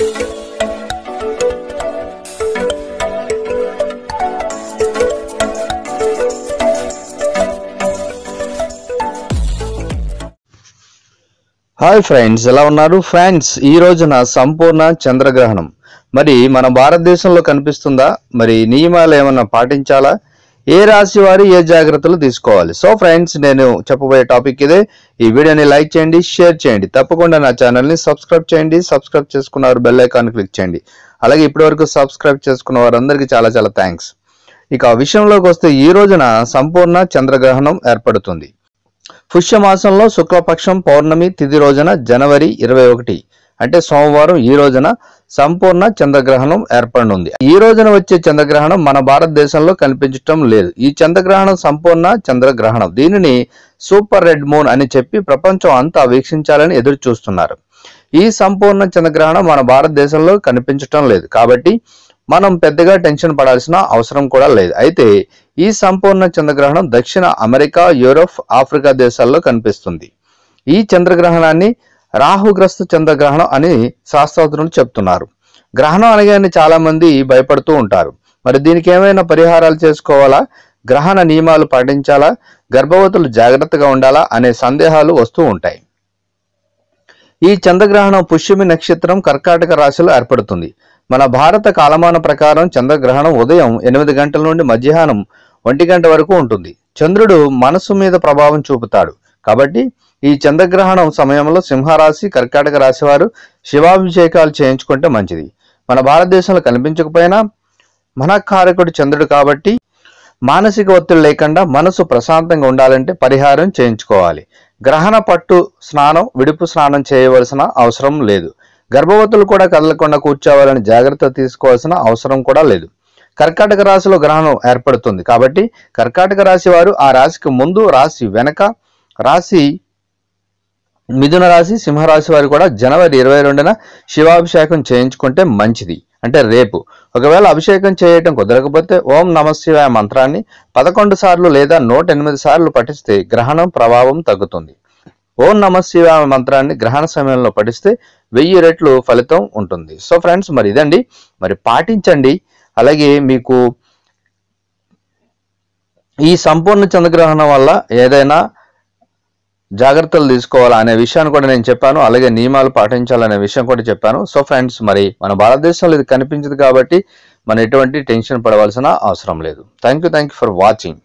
Hi friends, ఎలా ఉన్నారు friends? ఈ రోజున సంపూర్ణ చంద్రగ్రహణం. మరి మన భారతదేశంలో కనిపిస్తుందా? మరి నియమాలు ఏమన్నా పాటించాలా? ఏ రాశి వారు ఏ జాగ్రత్తలు తీసుకోవాలి? సో ఫ్రెండ్స్, నేను చెప్పబోయే టాపిక్ ఇదే. ఈ వీడియోని లైక్ చేయండి, షేర్ చేయండి, తప్పకుండా నా ఛానల్ని సబ్స్క్రైబ్ చేయండి. సబ్స్క్రైబ్ చేసుకున్నవారు బెల్ ఐకాన్ క్లిక్ చేయండి. అలాగే ఇప్పటివరకు సబ్స్క్రైబ్ చేసుకున్న వారందరికీ చాలా చాలా థ్యాంక్స్. ఇక విషయంలోకి వస్తే, ఈ రోజున సంపూర్ణ చంద్రగ్రహణం ఏర్పడుతుంది. పుష్యమాసంలో శుక్లపక్షం పౌర్ణమి తిథి రోజున జనవరి 21 అంటే సోమవారం ఈ రోజున సంపూర్ణ చంద్రగ్రహణం ఏర్పడనుంది. ఈ రోజున వచ్చే చంద్రగ్రహణం మన భారతదేశంలో కనిపించటం లేదు. ఈ చంద్రగ్రహణం సంపూర్ణ చంద్రగ్రహణం. దీనిని సూపర్ రెడ్ మూన్ అని చెప్పి ప్రపంచం అంతా వీక్షించాలని ఎదురు చూస్తున్నారు. ఈ సంపూర్ణ చంద్రగ్రహణం మన భారతదేశంలో కనిపించటం లేదు కాబట్టి మనం పెద్దగా టెన్షన్ పడాల్సిన అవసరం కూడా లేదు. అయితే ఈ సంపూర్ణ చంద్రగ్రహణం దక్షిణ అమెరికా, యూరోప్, ఆఫ్రికా దేశాల్లో కనిపిస్తుంది. ఈ చంద్రగ్రహణాన్ని రాహుగ్రస్త చంద్రగ్రహణం అని శాస్త్రజ్ఞులు చెప్తున్నారు. గ్రహణం అనగానే చాలా మంది భయపడుతూ ఉంటారు. మరి దీనికి ఏమైనా పరిహారాలు చేసుకోవాలా? గ్రహణ నియమాలు పాటించాలా? గర్భవతులు జాగ్రత్తగా ఉండాలా అనే సందేహాలు వస్తూ ఉంటాయి. ఈ చంద్రగ్రహణం పుష్యమి నక్షత్రం కర్కాటక రాశిలో ఏర్పడుతుంది. మన భారత కాలమాన ప్రకారం చంద్రగ్రహణం ఉదయం 8 గంటల నుండి మధ్యాహ్నం 1 గంట వరకు ఉంటుంది. చంద్రుడు మనసు మీద ప్రభావం చూపుతాడు కాబట్టి ఈ చంద్రగ్రహణం సమయంలో సింహరాశి, కర్కాటక రాశి వారు శివాభిషేకాలు చేయించుకుంటే మంచిది. మన భారతదేశంలో కనిపించకపోయినా మనఃకారకుడు చంద్రుడు కాబట్టి మానసిక ఒత్తిడి లేకుండా మనసు ప్రశాంతంగా ఉండాలంటే పరిహారం చేయించుకోవాలి. గ్రహణ పట్టు స్నానం, విడుపు స్నానం చేయవలసిన అవసరం లేదు. గర్భవతులు కూడా కదలకుండా కూర్చోవాలని జాగ్రత్త తీసుకోవాల్సిన అవసరం కూడా లేదు. కర్కాటక రాశిలో గ్రహణం ఏర్పడుతుంది కాబట్టి కర్కాటక రాశి వారు ఆ రాశికి ముందు, రాశి వెనక రాశి మిథున రాశి, సింహరాశి వారు కూడా జనవరి 22న శివాభిషేకం చేయించుకుంటే మంచిది. అంటే రేపు. ఒకవేళ అభిషేకం చేయటం కుదరకపోతే ఓం నమఃశివాయ మంత్రాన్ని 11 సార్లు లేదా 108 సార్లు పఠిస్తే గ్రహణం ప్రభావం తగ్గుతుంది. ఓం నమఃశివాయ మంత్రాన్ని గ్రహణ సమయంలో పఠిస్తే 1000 రెట్లు ఫలితం ఉంటుంది. సో ఫ్రెండ్స్, మరి ఇదండి. మరి పాటించండి. అలాగే మీకు ఈ సంపూర్ణ చంద్రగ్రహణం వల్ల ఏదైనా జాగ్రత్తలు తీసుకోవాలా అనే విషయాన్ని కూడా నేను చెప్పాను. అలాగే నియమాలు పాటించాలనే విషయం కూడా చెప్పాను. సో ఫ్రెండ్స్, మరి మన భారతదేశంలో ఇది కనిపించదు కాబట్టి మనం ఎటువంటి టెన్షన్ పడవలసిన అవసరం లేదు. Thank you for watching.